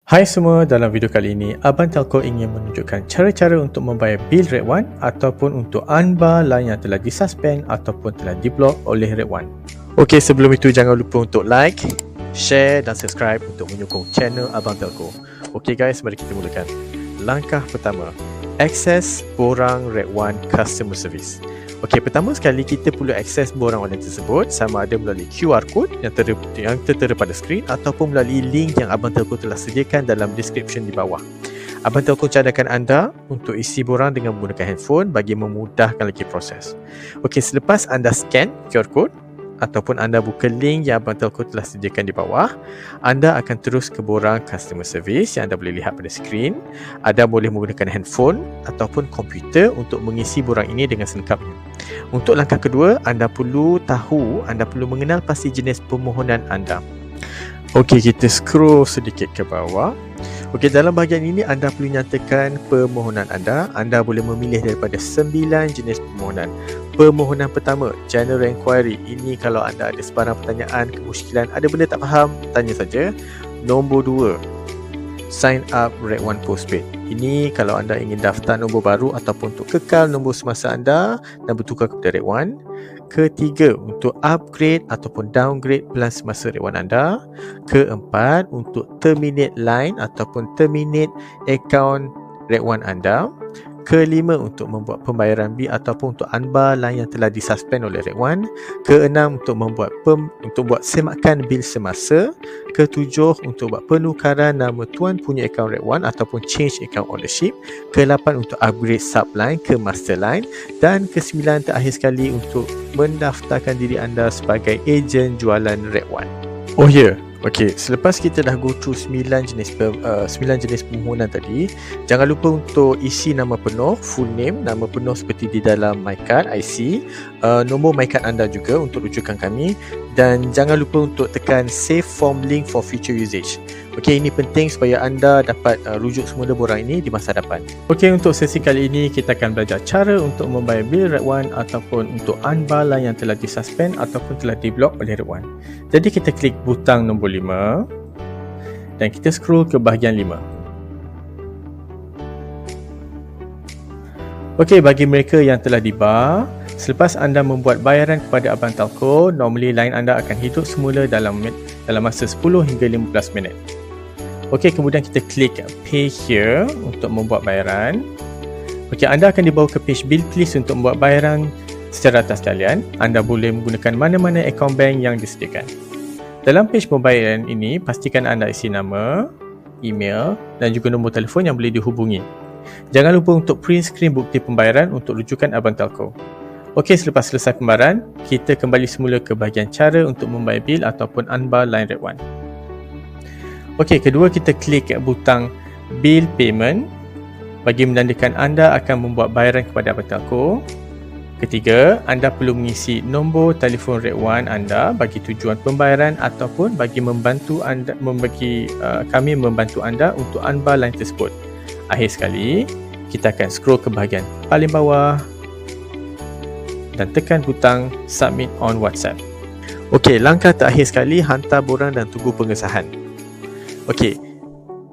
Hai semua, dalam video kali ini Abang Telco ingin menunjukkan cara-cara untuk membayar bil Red One ataupun untuk unbar line yang telah disuspend ataupun telah diblok oleh Red One. Okey, sebelum itu jangan lupa untuk like, share dan subscribe untuk menyokong channel Abang Telco. Okey guys, mari kita mulakan. Langkah pertama, akses borang Red One Customer Service. Okey, pertama sekali kita perlu akses borang online tersebut sama ada melalui QR code yang tertera pada skrin ataupun melalui link yang Abang Telco telah sediakan dalam description di bawah. Abang Telco cadangkan anda untuk isi borang dengan menggunakan handphone bagi memudahkan lagi proses. Okey, selepas anda scan QR code ataupun anda buka link yang Abang Telco telah sediakan di bawah, anda akan terus ke borang customer service yang anda boleh lihat pada skrin. Anda boleh menggunakan handphone ataupun komputer untuk mengisi borang ini dengan selengkapnya. Untuk langkah kedua, anda perlu mengenal pasti jenis permohonan anda. Okey, kita scroll sedikit ke bawah. Okey, dalam bahagian ini anda perlu nyatakan permohonan anda. Anda boleh memilih daripada 9 jenis permohonan. Permohonan pertama, General Enquiry. Ini kalau anda ada sebarang pertanyaan, kemusykilan, ada benda tak faham, tanya saja. Nombor 2, Sign up Red One Postpaid. Ini kalau anda ingin daftar nombor baru ataupun untuk kekal nombor semasa anda dan bertukar kepada Red One. Ketiga, untuk upgrade ataupun downgrade plan semasa Red One anda. Keempat, untuk terminate line ataupun terminate account Red One anda. Kelima, untuk membuat pembayaran bil ataupun untuk unbar line yang telah disuspend oleh Red One. Keenam, untuk buat semakan bil semasa. Ketujuh, untuk buat penukaran nama tuan punya akaun Red One ataupun change account ownership. Kelapan, untuk upgrade subline ke master line. Dan kesembilan, terakhir sekali, untuk mendaftarkan diri anda sebagai ejen jualan Red One. Oh ya, okey, selepas kita dah go through 9 jenis permohonan tadi, jangan lupa untuk isi nama penuh, full name, nama penuh seperti di dalam MyCard IC, nombor MyCard anda juga untuk rujukan kami, dan jangan lupa untuk tekan save form link for future usage. Okey, ini penting supaya anda dapat rujuk semula borang ini di masa depan. Okey, untuk sesi kali ini kita akan belajar cara untuk membayar bil Red One ataupun untuk unbar line yang telah disuspend ataupun telah diblok oleh Red One. Jadi kita klik butang nombor 5 dan kita scroll ke bahagian 5. Okey, bagi mereka yang telah dibar, selepas anda membuat bayaran kepada Abang Telco, normally line anda akan hidup semula dalam masa 10 hingga 15 minit. Okey, kemudian kita klik pay here untuk membuat bayaran. Okey, anda akan dibawa ke page bill please untuk membuat bayaran secara atas talian. Anda boleh menggunakan mana-mana akaun bank yang disediakan. Dalam page pembayaran ini, pastikan anda isi nama, email dan juga nombor telefon yang boleh dihubungi. Jangan lupa untuk print screen bukti pembayaran untuk rujukan Abang Telco. Okey, selepas selesai pembayaran, kita kembali semula ke bahagian cara untuk membayar bil ataupun unbar line Red One. Okey, kedua kita klik butang bill payment bagi menandakan anda akan membuat bayaran kepada Abang Telco. Ketiga, anda perlu mengisi nombor telefon Red One anda bagi tujuan pembayaran ataupun bagi kami membantu anda untuk unbar line tersebut. Akhir sekali, kita akan scroll ke bahagian paling bawah dan tekan butang submit on WhatsApp. Okey, langkah terakhir sekali, hantar borang dan tunggu pengesahan. Okey,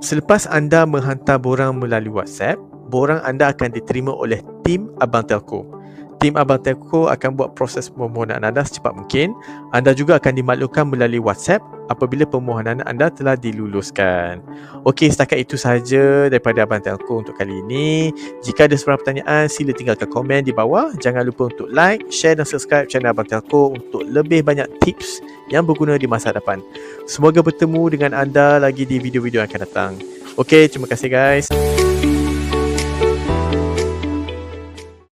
selepas anda menghantar borang melalui WhatsApp, borang anda akan diterima oleh tim Abang Telco. Tim Abang Telco akan buat proses permohonan anda secepat mungkin. Anda juga akan dimaklumkan melalui WhatsApp apabila permohonan anda telah diluluskan. Okey, setakat itu sahaja daripada Abang Telco untuk kali ini. Jika ada sebarang pertanyaan, sila tinggalkan komen di bawah. Jangan lupa untuk like, share dan subscribe channel Abang Telco untuk lebih banyak tips yang berguna di masa depan. Semoga bertemu dengan anda lagi di video-video yang akan datang. Okey, terima kasih guys.